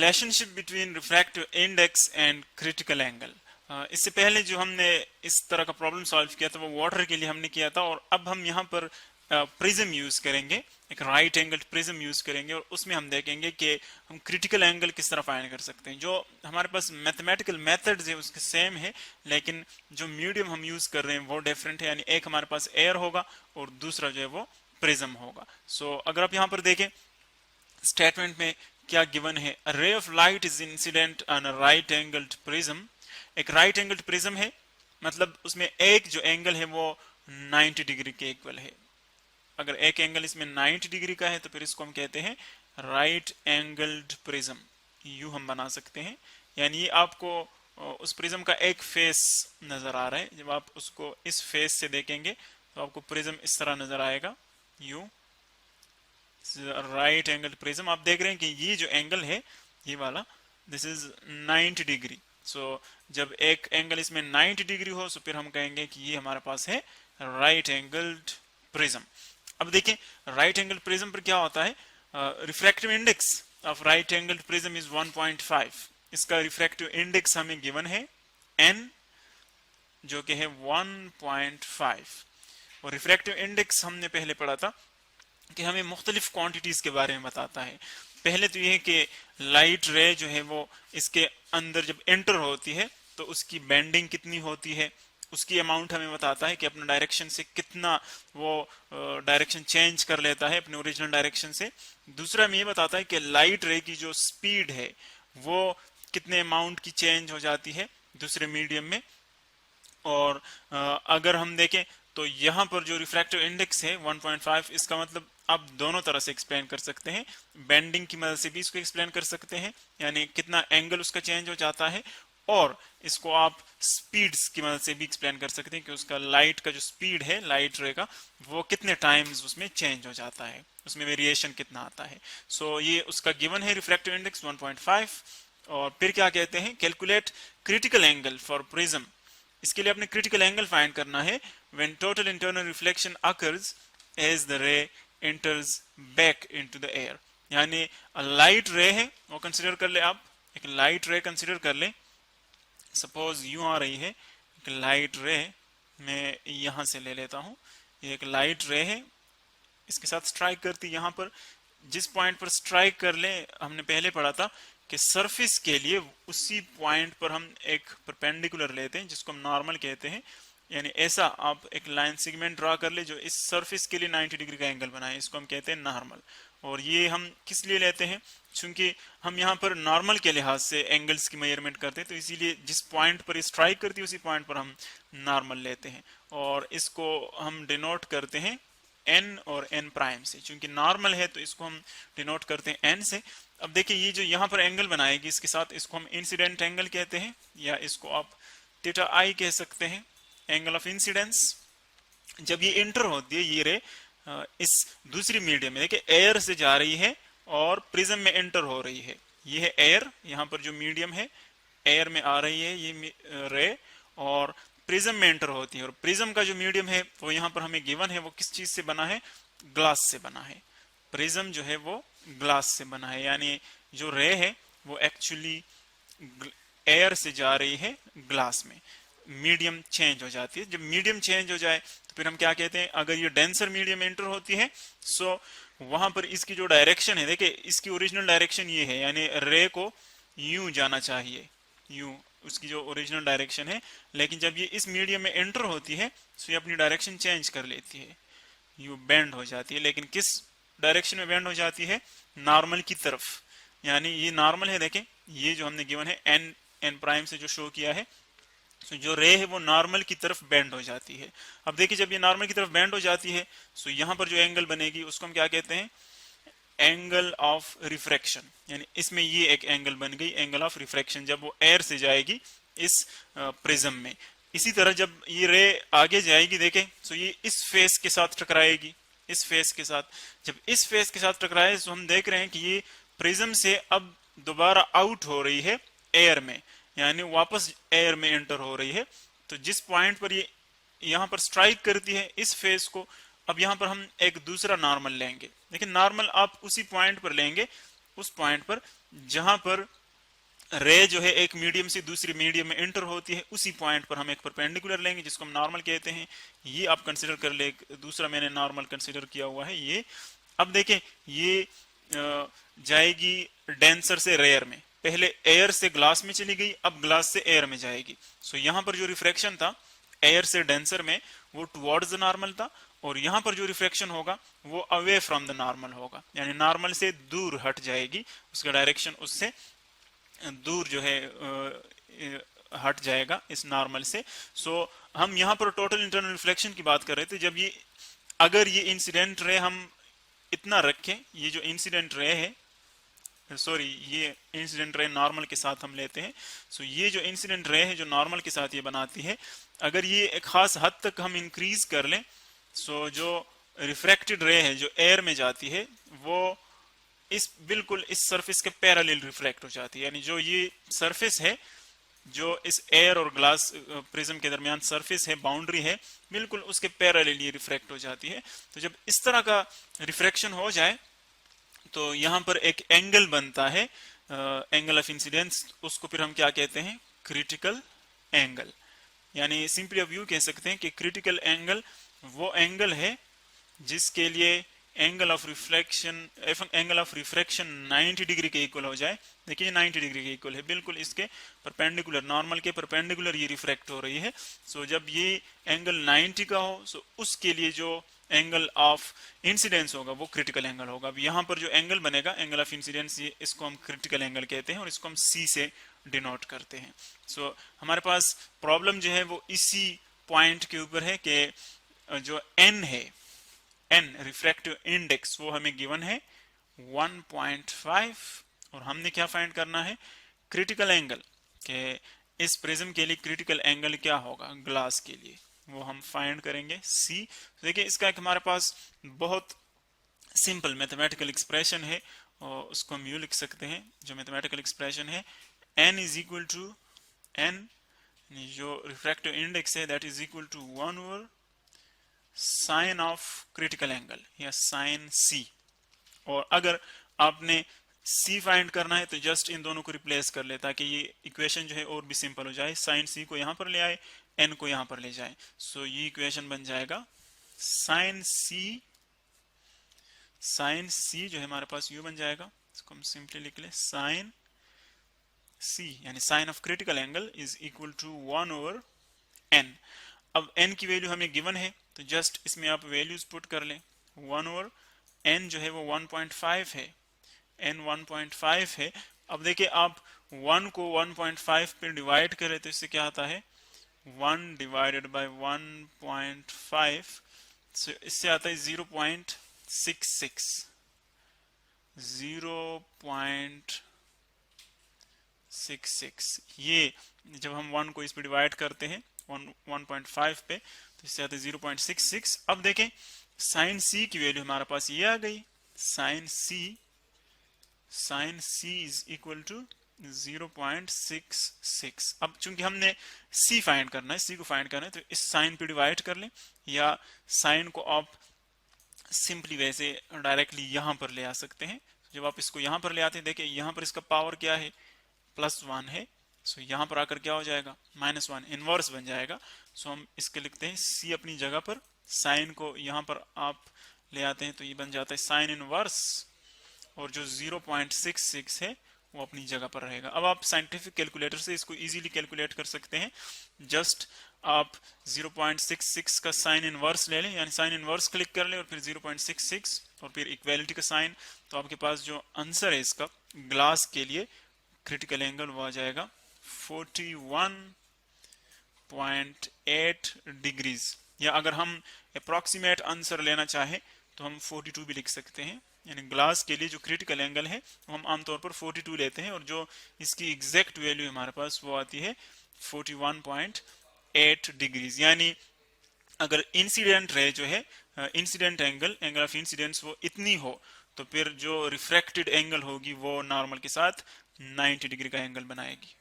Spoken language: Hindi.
Relationship between refractive index and critical angle. इससे पहले जो हमने इस तरह का प्रॉब्लम सॉल्व किया था वो वाटर के लिए हमने किया था, और अब हम यहाँ पर प्रिज्म यूज करेंगे, एक राइट एंगल प्रिज्म यूज करेंगे, और उसमें हम देखेंगे कि हम क्रिटिकल एंगल किस तरह फाइंड कर सकते हैं। जो हमारे पास मैथमेटिकल मेथड्स है उसके सेम है, लेकिन जो मीडियम हम यूज कर रहे हैं वो डिफरेंट है। यानी एक हमारे पास एयर होगा और दूसरा जो है वो प्रिज्म होगा। सो अगर आप यहाँ पर देखें स्टेटमेंट में क्या गिवन है, a ray of light is incident on a right angled prism. एक राइट एंगल्ड प्रिज्म है, मतलब उसमें एक जो एंगल है वो 90 डिग्री के इक्वल है। अगर एक एंगल इसमें 90 डिग्री का है तो फिर इसको हम कहते हैं राइट एंगल्ड प्रिज्म। यू हम बना सकते हैं, यानी ये आपको उस प्रिज्म का एक फेस नजर आ रहा है। जब आप उसको इस फेस से देखेंगे तो आपको प्रिज्म इस तरह नजर आएगा, यू राइट एंगल प्रिज्म। आप देख रहे हैं कि ये जो एंगल है ये वाला, दिस इज 90 डिग्री। सो जब एक एंगल इसमें 90 डिग्री हो तो फिर हम कहेंगे कि ये हमारे पास है राइट एंगल्ड प्रिज्म। अब देखिए राइट एंगल प्रिज्म पर क्या होता है, refractive index of right angled prism is 1.5। इसका रिफ्रैक्टिव इंडेक्स हमें गिवन है n, जो कि है 1.5। और रिफ्रैक्टिव इंडेक्स हमने पहले पढ़ा था कि हमें मुख्तलिफ क्वांटिटीज के बारे में बताता है। पहले तो यह है कि लाइट रे जो है वो इसके अंदर जब एंटर होती है तो उसकी बेंडिंग कितनी होती है, उसकी अमाउंट हमें बताता है कि अपने डायरेक्शन से कितना वो डायरेक्शन चेंज कर लेता है अपने ओरिजिनल डायरेक्शन से। दूसरा हमें ये बताता है कि लाइट रे की जो स्पीड है वो कितने अमाउंट की चेंज हो जाती है दूसरे मीडियम में। और अगर हम देखें तो यहाँ पर जो रिफ्रैक्टिव इंडेक्स है 1.5, इसका मतलब आप दोनों तरह से एक्सप्लेन कर सकते हैं। बेंडिंग की मदद से भी इसको एक्सप्लेन कर सकते हैं, यानी कितना एंगल उसका चेंज हो जाता है, और इसको आप स्पीड्स की मदद से भी एक्सप्लेन कर सकते हैं कि उसका लाइट का जो स्पीड है लाइट रे का वो कितने टाइम्स उसमें चेंज हो जाता है, उसमें वेरिएशन कितना आता है। सो ये उसका गिवन है रिफ्रैक्टिव इंडेक्स 1.5। और फिर क्या कहते हैं, calculate critical angle for prism. इसके लिए अपने क्रिटिकल एंगल फाइंड करना है when total internal reflection occurs as the ray enters back into the air. यानी लाइट रे है वो कंसीडर कर ले, आप एक लाइट रे कंसीडर कर ले। सपोज यूं आ रही है एक लाइट रे, मैं यहां से ले लेता हूं, ये एक लाइट रे है, इसके साथ स्ट्राइक करती यहां पर। जिस पॉइंट पर स्ट्राइक कर ले हमने पहले पढ़ा था कि सरफेस के लिए उसी पॉइंट पर हम एक परपेंडिकुलर लेते हैं जिसको हम नॉर्मल कहते हैं। यानी ऐसा आप एक लाइन सेगमेंट ड्रा कर ले जो इस सरफेस के लिए 90 डिग्री का एंगल बनाए, इसको हम कहते हैं नॉर्मल। और ये हम किस लिए लेते हैं, क्योंकि हम यहाँ पर नॉर्मल के लिहाज से एंगल्स की मेजरमेंट करते हैं, तो इसीलिए जिस पॉइंट पर स्ट्राइक करती है उसी पॉइंट पर हम नॉर्मल लेते हैं, और इसको हम डिनोट करते हैं n और n प्राइम से। चूंकि नॉर्मल है तो इसको हम डिनोट करते हैं n से। अब देखिए ये जो यहाँ पर एंगल बनाएगी इसके साथ इसको हम इंसिडेंट एंगल कहते हैं, या इसको आप थीटा i कह सकते हैं, एंगल ऑफ इंसिडेंस। जब ये इंटर होती है ये रे इस दूसरी मीडियम में, देखिए एयर से जा रही है और प्रिज्म में एंटर हो रही है, ये है एयर, यहाँ पर जो मीडियम है एयर में आ रही है ये रे, और प्रिज्म में एंटर होती है। और प्रिज्म का जो मीडियम है वो यहाँ पर हमें गिवन है, वो किस चीज से बना है, ग्लास से बना है। प्रिज्म जो है वो ग्लास से बना है, यानी जो रे है वो एक्चुअली एयर से जा रही है ग्लास में, मीडियम चेंज हो जाती है। जब मीडियम चेंज हो जाए तो फिर हम क्या कहते हैं, अगर ये डेंसर मीडियम एंटर होती है सो वहां पर इसकी जो डायरेक्शन है, देखिए इसकी ओरिजिनल डायरेक्शन ये है, यानी रे को यूं जाना चाहिए, यूं उसकी जो ओरिजिनल डायरेक्शन है। लेकिन जब ये इस मीडियम में एंटर होती है तो ये अपनी डायरेक्शन चेंज कर लेती है, यू बेंड हो जाती है। लेकिन किस डायरेक्शन में बेंड हो जाती है, नॉर्मल की तरफ। यानी ये नॉर्मल है, देखें ये जो हमने गिवन है n प्राइम से जो शो किया है, तो जो रे है वो नॉर्मल की तरफ बेंड हो जाती है। अब देखिए जब ये नॉर्मल की तरफ बेंड हो जाती है तो यहाँ पर जो एंगल बनेगी उसको हम क्या कहते हैं, एंगल ऑफ रिफ्रैक्शन। यानी इसमें ये एक एंगल बन गई एंगल ऑफ रिफ्रैक्शन, जब वो एयर से जाएगी इस प्रिज्म में। इसी तरह जब ये रे आगे जाएगी, देखें तो ये इस फेस के साथ टकराएगी, इस फेस के साथ। जब इस फेस के साथ टकराए तो हम देख रहे हैं कि ये प्रिज्म से अब दोबारा आउट हो रही है एयर में, यानी वापस एयर में एंटर हो रही है। तो जिस पॉइंट पर ये यहाँ पर स्ट्राइक करती है इस फेस को, अब यहाँ पर हम एक दूसरा नॉर्मल लेंगे। लेकिन नॉर्मल आप उसी पॉइंट पर लेंगे उस पॉइंट पर जहां पर रे जो है एक मीडियम से दूसरी मीडियम में एंटर होती है, उसी पॉइंट पर हम एक परपेंडिकुलर लेंगे जिसको हम नॉर्मल कहते हैं। ये आप कंसिडर कर ले, दूसरा मैंने नॉर्मल कंसिडर किया हुआ है ये। अब देखें ये जाएगी डेंसर से रेयर में, पहले एयर से ग्लास में चली गई, अब ग्लास से एयर में जाएगी। सो यहाँ पर जो रिफ्रैक्शन था एयर से डेंसर में वो टुवर्ड्स द नॉर्मल था, और यहाँ पर जो रिफ्रैक्शन होगा वो अवे फ्रॉम द नॉर्मल होगा, यानी नॉर्मल से दूर हट जाएगी, उसका डायरेक्शन उससे दूर जो है हट जाएगा इस नॉर्मल से। सो हम यहाँ पर टोटल इंटरनल रिफ्लेक्शन की बात कर रहे थे। जब ये अगर ये इंसिडेंट रे हम इतना रखें, ये जो इंसिडेंट रे है, सॉरी ये इंसिडेंट रे नॉर्मल के साथ हम लेते हैं। सो ये जो इंसिडेंट रे है जो नॉर्मल के साथ ये बनाती है, अगर ये एक खास हद तक हम इंक्रीज कर लें, सो जो रिफ्रैक्टेड रे है जो एयर में जाती है वो इस बिल्कुल इस सरफेस के पैरेलल रिफ्लेक्ट हो जाती है, यानी जो ये सरफेस है जो इस एयर और ग्लास प्रिज्म के दरमियान सरफेस है, बाउंड्री है, बिल्कुल उसके पैरेलल ये रिफ्लेक्ट हो जाती है। तो जब इस तरह का रिफ्रैक्शन हो जाए तो यहाँ पर एक एंगल बनता है, एंगल ऑफ इंसिडेंस, उसको फिर हम क्या कहते हैं, क्रिटिकल एंगल। यानी सिंपली अब यूं कह सकते हैं कि क्रिटिकल एंगल वो एंगल है जिसके लिए एंगल ऑफ रिफ्रैक्शन 90 डिग्री के इक्वल हो जाए। देखिए 90 डिग्री के इक्वल है, बिल्कुल इसके परपेंडिकुलर, नॉर्मल के परपेंडिकुलर ये रिफ्रैक्ट हो रही है। सो जब ये एंगल 90 का हो, सो उसके लिए जो एंगल ऑफ इंसिडेंस होगा वो क्रिटिकल एंगल होगा। अब यहाँ पर जो एंगल बनेगा एंगल ऑफ इंसिडेंस, ये इसको हम क्रिटिकल एंगल कहते हैं और इसको हम सी से डिनोट करते हैं। सो हमारे पास प्रॉब्लम जो है वो इसी पॉइंट के ऊपर है कि जो एन है, एन रिफ्रैक्टिव इंडेक्स, वो हमें गिवन है 1.5, और हमने क्या फाइंड करना है, क्रिटिकल एंगल, कि इस प्रिज्म के लिए क्रिटिकल एंगल क्या होगा ग्लास के लिए, वो हम फाइंड करेंगे सी। देखिए इसका एक हमारे पास बहुत सिंपल मैथमेटिकल एक्सप्रेशन है, और उसको हम यूं लिख सकते हैं, जो मैथमेटिकल एक्सप्रेशन है n is equal to n, जो रिफ्रैक्टिव इंडेक्स है that is equal to 1 over sine of critical angle या साइन सी। और अगर आपने सी फाइंड करना है तो जस्ट इन दोनों को रिप्लेस कर ले, ताकि ये इक्वेशन जो है और भी सिंपल हो जाए। साइन सी को यहां पर ले आए, एन को यहां पर ले जाए, सो ये इक्वेशन बन जाएगा साइन सी जो है हमारे पास यू बन जाएगा, इसको हम सिंपली लिख ले, साइन सी यानी sine of critical angle is equal to 1 over N. अब n की वैल्यू हमें गिवन है तो जस्ट इसमें आप वैल्यूज पुट कर लें। 1 ओवर n जो है वो 1.5 है, n 1.5 है। अब देखिए आप 1 को 1.5 पे डिवाइड करें तो इससे क्या आता है, 1 डिवाइडेड बाय 1.5, इससे आता है 0.66, 0.66। ये जब हम 1 को इस पे डिवाइड करते हैं 1.5 पे तो इससे आता है 0.66। अब देखें साइन सी की वैल्यू हमारे पास ये आ गई, sine C is equal to 0.66। अब चूंकि हमने सी फाइंड करना है, सी को फाइंड करना है, तो इस साइन पे डिवाइड कर लें, या साइन को आप सिंपली वैसे डायरेक्टली यहां पर ले आ सकते हैं। जब आप इसको यहां पर ले आते हैं, देखिए यहां पर इसका पावर क्या है, +1 है। सो यहां पर आकर क्या हो जाएगा, -1, इनवर्स बन जाएगा। सो हम इसके लिखते हैं सी अपनी जगह पर, साइन को यहां पर आप ले आते हैं तो ये बन जाता है साइन इनवर्स, और जो 0.66 है वो अपनी जगह पर रहेगा। अब आप साइंटिफिक कैलकुलेटर से इसको इजीली कैलकुलेट कर सकते हैं। जस्ट आप 0.66 का साइन इनवर्स ले लें, यानी साइन इनवर्स क्लिक कर लें और फिर 0.66 और फिर इक्वालिटी का साइन, तो आपके पास जो आंसर है इसका ग्लास के लिए क्रिटिकल एंगल वो आ जाएगा 41.8 डिग्रीज। या अगर हम अप्रॉक्सीमेट आंसर लेना चाहें तो हम 42 भी लिख सकते हैं। यानी ग्लास के लिए जो क्रिटिकल एंगल है हम आमतौर पर 42 लेते हैं, और जो इसकी एग्जैक्ट वैल्यू हमारे पास वो आती है 41.8 डिग्रीज। यानी अगर इंसिडेंट रे जो है, इंसिडेंट एंगल ऑफ इंसिडेंस वो इतनी हो, तो फिर जो रिफ्रैक्टेड एंगल होगी वो नॉर्मल के साथ 90 डिग्री का एंगल बनाएगी।